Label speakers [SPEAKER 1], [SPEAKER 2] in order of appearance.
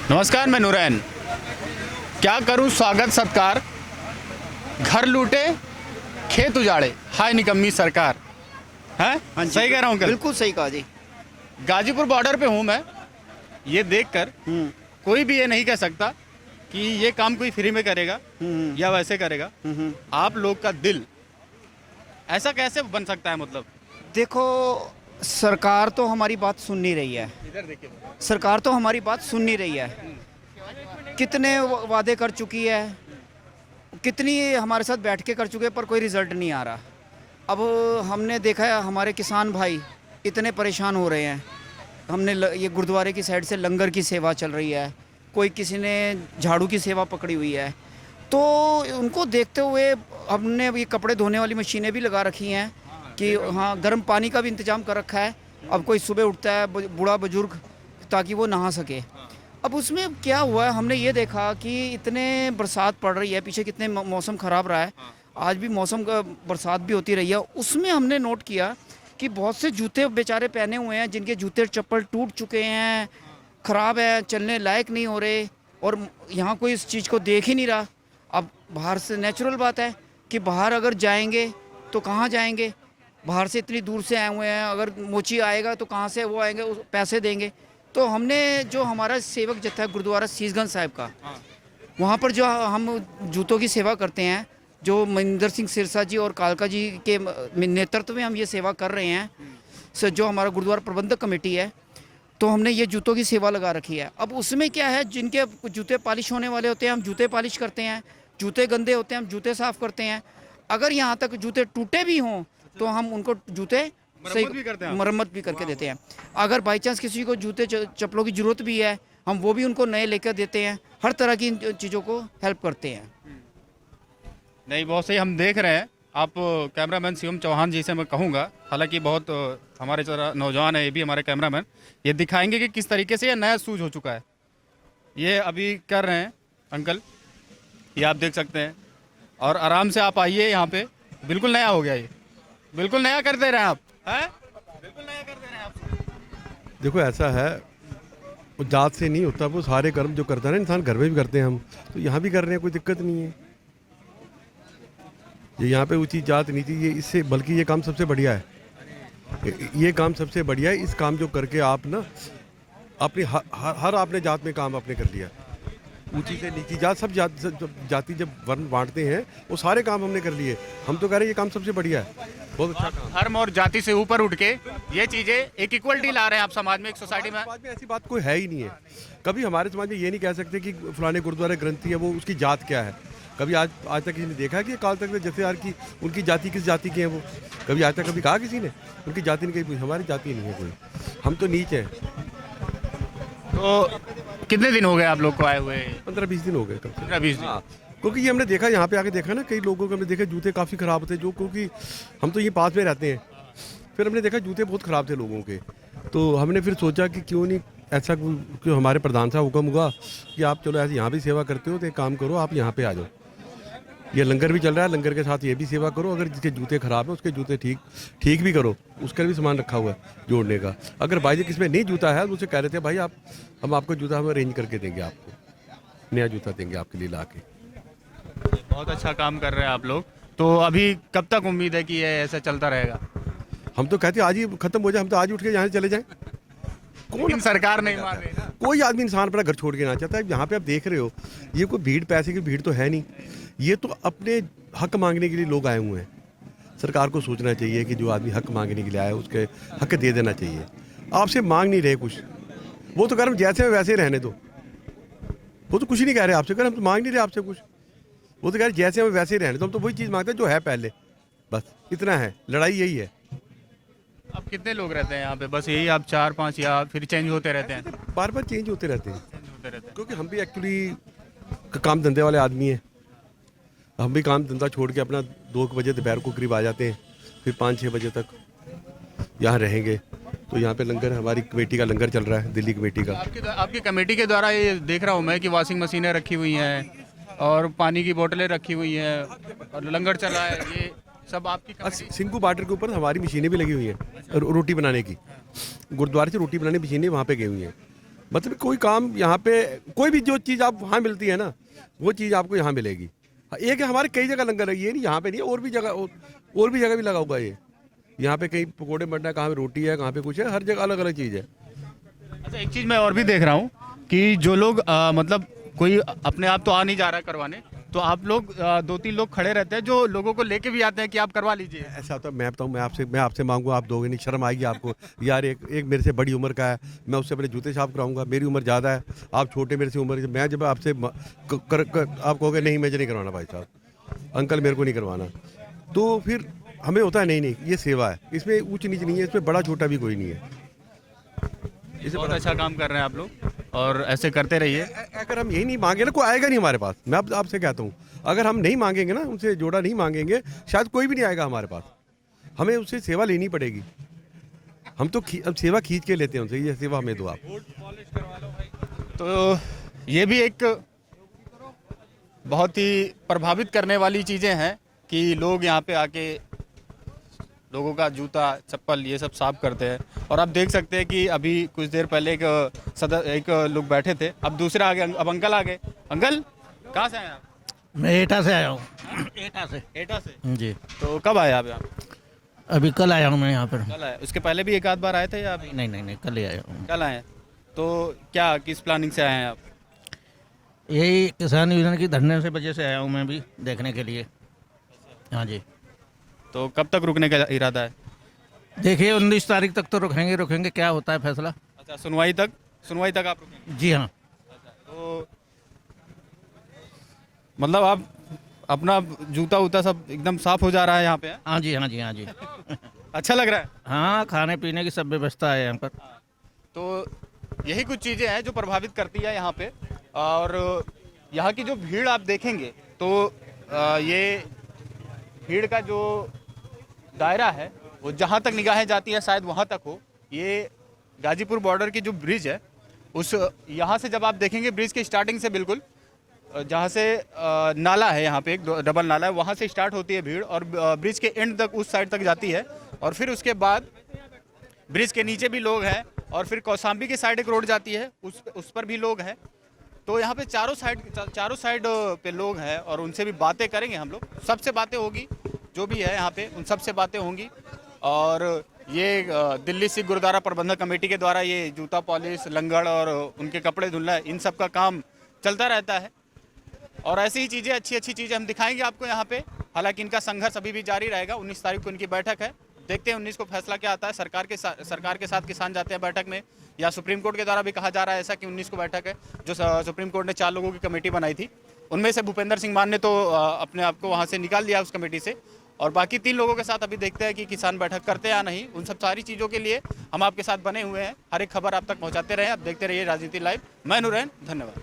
[SPEAKER 1] नमस्कार, मैं नूरैन। क्या करूं स्वागत सत्कार, घर लूटे खेत उजाड़े, हाय निकम्मी सरकार। हैं?
[SPEAKER 2] हाँ जी,
[SPEAKER 1] सही कह रहा हूं अंकल?
[SPEAKER 2] बिल्कुल सही कहा जी।
[SPEAKER 1] गाजीपुर बॉर्डर पे हूं मैं। ये देखकर
[SPEAKER 2] हम्म
[SPEAKER 1] कोई भी ये नहीं कह सकता कि ये काम कोई फ्री में करेगा या वैसे करेगा। आप लोग का दिल ऐसा कैसे बन सकता है? मतलब
[SPEAKER 2] देखो, सरकार तो हमारी बात सुन नहीं रही है।
[SPEAKER 1] इधर देखिए।
[SPEAKER 2] सरकार तो हमारी बात सुन नहीं रही है। कितने वादे कर चुकी है, कितनी हमारे साथ बैठ के कर चुके हैं, पर कोई रिजल्ट नहीं आ रहा। अब हमने देखा है हमारे किसान भाई इतने परेशान हो रहे हैं। हमने ये गुरुद्वारे की साइड से लंगर की सेवा चल रही है, कोई किसी ने झाड़ू की सेवा पकड़ी हुई है। तो उनको देखते हुए हमने ये कपड़े धोने वाली मशीनें भी लगा रखी हैं कि हाँ, गर्म पानी का भी इंतजाम कर रखा है। अब कोई सुबह उठता है बूढ़ा बुजुर्ग, ताकि वो नहा सके। अब उसमें क्या हुआ है, हमने ये देखा कि इतने बरसात पड़ रही है, पीछे कितने मौसम ख़राब रहा है, आज भी मौसम का बरसात भी होती रही है। उसमें हमने नोट किया कि बहुत से जूते बेचारे पहने हुए हैं, जिनके जूते चप्पल टूट चुके हैं, ख़राब है, चलने लायक नहीं हो रहे, और यहाँ कोई इस चीज़ को देख ही नहीं रहा। अब बाहर से नेचुरल बात है कि बाहर अगर जाएंगे तो कहाँ जाएंगे, बाहर से इतनी दूर से आए हुए हैं, अगर मोची आएगा तो कहाँ से वो आएंगे, पैसे देंगे। तो हमने जो हमारा सेवक जत्था है गुरुद्वारा सीसगंज साहिब का, वहाँ पर जो हम जूतों की सेवा करते हैं, जो मनिंदर सिंह सिरसा जी और कालका जी के नेतृत्व में हम ये सेवा कर रहे हैं, सो जो हमारा गुरुद्वारा प्रबंधक कमेटी है, तो हमने ये जूतों की सेवा लगा रखी है। अब उसमें क्या है, जिनके जूते पॉलिश होने वाले होते हैं हम जूते पॉलिश करते हैं, जूते गंदे होते हैं हम जूते साफ़ करते हैं। अगर यहाँ तक जूते टूटे भी हों तो हम उनको जूते सही मरम्मत भी करके देते हैं। अगर बाई चांस किसी को जूते चप्पलों की ज़रूरत भी है, हम वो भी उनको नए लेकर देते हैं। हर तरह की इन चीज़ों को हेल्प करते हैं।
[SPEAKER 1] नहीं, बहुत सही। हम देख रहे हैं, आप कैमरामैन शिवम चौहान जी से मैं कहूँगा, हालांकि बहुत हमारे जरा नौजवान है, ये भी हमारे कैमरामैन, ये दिखाएंगे कि किस तरीके से ये नया सूज हो चुका है। ये अभी कर रहे हैं अंकल, ये आप देख सकते हैं। और आराम से आप आइए यहाँ पे, बिल्कुल नया हो गया, ये बिल्कुल नया कर दे रहे हैं आप। हैं? बिल्कुल नया कर दे रहे हैं आप।
[SPEAKER 3] देखो, ऐसा है, वो जात से नहीं होता, वो सारे कर्म जो करता है ना इंसान, घर में भी करते हैं हम, तो यहाँ भी कर रहे हैं, कोई दिक्कत नहीं है। ये यहाँ पे ऊंची जात नीति, ये इससे बल्कि ये काम सबसे बढ़िया है। ये काम सबसे बढ़िया है। इस काम जो करके आप ना अपनी हर आपने जात में काम आपने कर लिया। ऊंची से नीची जात, सब जाति जब वर्ण बांटते हैं, वो सारे काम हमने कर लिए। हम तो कह रहे हैं ये काम सबसे बढ़िया है, बहुत अच्छा काम।
[SPEAKER 1] धर्म और जाति से ऊपर उठ के ये चीजें एक इक्वलिटी ला रहे हैं आप समाज में, एक सोसाइटी में।
[SPEAKER 3] समाज में ऐसी बात कोई है ही नहीं है। कभी हमारे समाज में ये नहीं कह सकते कि फलाने गुरुद्वारे ग्रंथी है, वो उसकी जात क्या है। कभी आज तक किसी ने देखा कि काल तक जैसे यार की उनकी जाति किस जाति की है वो, कभी आज तक कभी कहा किसी ने उनकी जाति नहीं कही। हमारी जाति नहीं है कोई, हम तो नीच हैं।
[SPEAKER 1] तो कितने दिन हो गए आप लोग को आए हुए?
[SPEAKER 3] 15-20 दिन हो गए कम से
[SPEAKER 1] 15-20 दिन।
[SPEAKER 3] हाँ, क्योंकि ये हमने देखा, यहाँ पे आके देखा ना, कई लोगों को हमने देखा जूते काफ़ी ख़राब थे, जो क्योंकि हम तो ये पास में रहते हैं। फिर हमने देखा जूते बहुत ख़राब थे लोगों के, तो हमने फिर सोचा कि क्यों नहीं ऐसा, क्यों हमारे प्रधान साहब हुक्म हुआ कि आप चलो ऐसे यहाँ भी सेवा करते हो तो एक काम करो, आप यहाँ पे आ जाओ। ये लंगर भी चल रहा है, लंगर के साथ ये भी सेवा करो। अगर जिसके जूते ख़राब है उसके जूते ठीक भी करो, उसका भी सामान रखा हुआ है जोड़ने का। अगर भाई जी किसमें नहीं जूता है, मुझसे कह रहे थे भाई हम आपको जूता हम अरेंज करके देंगे, आपको नया जूता देंगे आपके लिए ला के।
[SPEAKER 1] बहुत अच्छा काम कर रहे हैं आप लोग। तो अभी कब तक उम्मीद है कि ये ऐसा चलता रहेगा?
[SPEAKER 3] हम तो कहते हैं आज ही खत्म हो जाए, हम तो आज उठ के यहाँ से चले जाएं।
[SPEAKER 1] कौन सरकार नहीं मान रही ना।
[SPEAKER 3] कोई आदमी इंसान अपना घर छोड़ के ना चाहता है। यहाँ पे आप देख रहे हो, ये कोई भीड़, पैसे की भीड़ तो है नहीं, ये तो अपने हक मांगने के लिए लोग आए हुए हैं। सरकार को सोचना चाहिए कि जो आदमी हक मांगने के लिए आया है उसके हक दे देना चाहिए। आपसे मांग नहीं रहे कुछ, वो तो कह रहे हम जैसे वैसे रहने दो, वो तो कुछ ही नहीं कह रहे आपसे, हम तो मांग नहीं रहे आपसे कुछ, वो तो कह रहे जैसे हम वैसे ही रहने दो। हम तो वही चीज़ मांगते हैं जो है पहले, बस इतना है। लड़ाई यही है।
[SPEAKER 1] आप कितने लोग रहते हैं यहाँ पे? बस यही आप 4-5 या फिर चेंज होते रहते हैं?
[SPEAKER 3] बार बार चेंज होते रहते हैं,
[SPEAKER 1] होते रहते हैं।
[SPEAKER 3] क्योंकि हम भी एक्चुअली काम धंधे वाले आदमी हैं। हम भी काम धंधा छोड़ के अपना 2 बजे दोपहर को करीब आ जाते हैं, फिर 5-6 बजे तक यहाँ रहेंगे। तो यहाँ पे लंगर, हमारी कमेटी का लंगर चल रहा है, दिल्ली कमेटी का।
[SPEAKER 1] आपकी कमेटी के द्वारा ये देख रहा हूँ मैं कि वॉशिंग मशीनें रखी हुई हैं और पानी की बोतलें रखी हुई हैं और लंगर चल रहा है, ये सब आपकी कमेटी?
[SPEAKER 3] सिंगू बॉर्डर के ऊपर हमारी मशीनें भी लगी हुई हैं रोटी बनाने की। गुरुद्वारे से रोटी बनाने की मशीनें वहाँ पे गई हुई हैं। मतलब कोई काम यहाँ पे कोई भी जो चीज़ आप वहाँ मिलती है ना वो चीज़ आपको यहाँ मिलेगी। एक है हमारे कई जगह लंगर है, ये नहीं यहाँ पे नहीं है, और भी जगह भी लगा हुआ है ये। यहाँ पे कहीं पकौड़े बनना है, कहाँ पे रोटी है, कहाँ पे कुछ है, हर जगह अलग अलग चीज़ है।
[SPEAKER 1] अच्छा, एक चीज़ मैं और भी देख रहा हूँ कि जो लोग मतलब कोई अपने आप तो आ नहीं जा रहा है करवाने, तो आप लोग 2-3 लोग खड़े रहते हैं जो लोगों को लेके भी आते हैं कि आप करवा लीजिए।
[SPEAKER 3] ऐसा तो मैं बताऊँ, मैं आपसे मांगू, आप दोगे नहीं, शर्म आएगी आपको। यार एक मेरे से बड़ी उम्र का है, मैं उससे अपने जूते साफ कराऊंगा, मेरी उम्र ज़्यादा है, आप छोटे मेरे से उम्र, मैं जब आपसे आप कहोगे नहीं मुझे नहीं करवाना भाई साहब, अंकल मेरे को नहीं करवाना, तो फिर हमें होता है नहीं ये सेवा है, इसमें ऊंच नीच नहीं है, इसमें बड़ा छोटा भी कोई नहीं है।
[SPEAKER 1] बहुत अच्छा काम कर रहे हैं आप लोग और ऐसे करते रहिए।
[SPEAKER 3] अगर हम यही नहीं मांगे ना, कोई आएगा नहीं हमारे पास। मैं आपसे कहता हूँ, अगर हम नहीं मांगेंगे ना, उनसे जोड़ा नहीं मांगेंगे, शायद कोई भी नहीं आएगा हमारे पास। हमें उससे सेवा लेनी पड़ेगी। हम तो अब सेवा खींच के लेते हैं उनसे, ये सेवा हमें दो आप।
[SPEAKER 1] तो ये भी एक बहुत ही प्रभावित करने वाली चीज़ें हैं कि लोग यहाँ पे आके लोगों का जूता चप्पल ये सब साफ करते हैं। और आप देख सकते हैं कि अभी कुछ देर पहले एक लोग बैठे थे, अब दूसरे आ गए, अब अंकल आ गए। अंकल कहाँ से आए आप?
[SPEAKER 4] मैं एटा से आया हूँ।
[SPEAKER 1] एटा से।
[SPEAKER 4] जी,
[SPEAKER 1] तो कब आए आप यहाँ?
[SPEAKER 4] अभी कल आया हूँ मैं यहाँ पर।
[SPEAKER 1] कल आए? उसके पहले भी एक आध बार आए थे या अभी?
[SPEAKER 4] नहीं, कल ही आया हूँ।
[SPEAKER 1] कल आए। तो क्या किस प्लानिंग से आए हैं आप?
[SPEAKER 4] यही किसान यूनियन की धरने से वजह से आया हूँ मैं भी देखने के लिए। हाँ जी,
[SPEAKER 1] तो कब तक रुकने का इरादा है?
[SPEAKER 4] देखिए 19 तारीख तक तो रुकेंगे, क्या होता है फैसला।
[SPEAKER 1] अच्छा, सुनवाई तक आप रुकेंगे?
[SPEAKER 4] जी हाँ।
[SPEAKER 1] तो मतलब आप अपना जूता वूता सब एकदम साफ हो जा रहा है यहाँ पे?
[SPEAKER 4] हाँ जी।
[SPEAKER 1] अच्छा लग रहा है?
[SPEAKER 4] हाँ, खाने पीने की सब व्यवस्था है यहाँ पर।
[SPEAKER 1] तो यही कुछ चीज़ें हैं जो प्रभावित करती है यहाँ पे। और यहाँ की जो भीड़ आप देखेंगे तो ये भीड़ का जो दायरा है वो जहाँ तक निगाहें जाती है शायद वहाँ तक हो। ये गाजीपुर बॉर्डर की जो ब्रिज है उस यहाँ से जब आप देखेंगे ब्रिज के स्टार्टिंग से बिल्कुल जहाँ से नाला है, यहाँ पे एक डबल नाला है, वहाँ से स्टार्ट होती है भीड़ और ब्रिज के एंड तक उस साइड तक जाती है। और फिर उसके बाद ब्रिज के नीचे भी लोग हैं और फिर कौसाम्बी की साइड एक रोड जाती है उस पर भी लोग हैं। तो यहाँ पे चारों साइड पे लोग हैं और उनसे भी बातें करेंगे हम लोग। सबसे बातें होगी, जो भी है यहाँ पे उन सबसे बातें होंगी। और ये दिल्ली सिख गुरुद्वारा प्रबंधक कमेटी के द्वारा ये जूता पॉलिश, लंगड़ और उनके कपड़े धुलना, इन सब का काम चलता रहता है। और ऐसी ही चीज़ें, अच्छी चीज़ें हम दिखाएंगे आपको यहाँ पे। हालांकि इनका संघर्ष अभी भी जारी रहेगा। 19 तारीख को इनकी बैठक है, देखते हैं 19 को फैसला क्या आता है। सरकार के साथ किसान जाते हैं बैठक में, या सुप्रीम कोर्ट के द्वारा भी कहा जा रहा है ऐसा कि 19 को बैठक है। जो सुप्रीम कोर्ट ने 4 लोगों की कमेटी बनाई थी, उनमें से भूपेंद्र सिंह मान ने तो अपने आप को वहाँ से निकाल दिया उस कमेटी से। और बाकी 3 लोगों के साथ अभी देखते हैं कि किसान बैठक करते हैं या नहीं। उन सब सारी चीज़ों के लिए हम आपके साथ बने हुए हैं, हर एक खबर आप तक पहुँचाते रहे। आप देखते रहिए राजनीति लाइव। मैं नूरैन, धन्यवाद।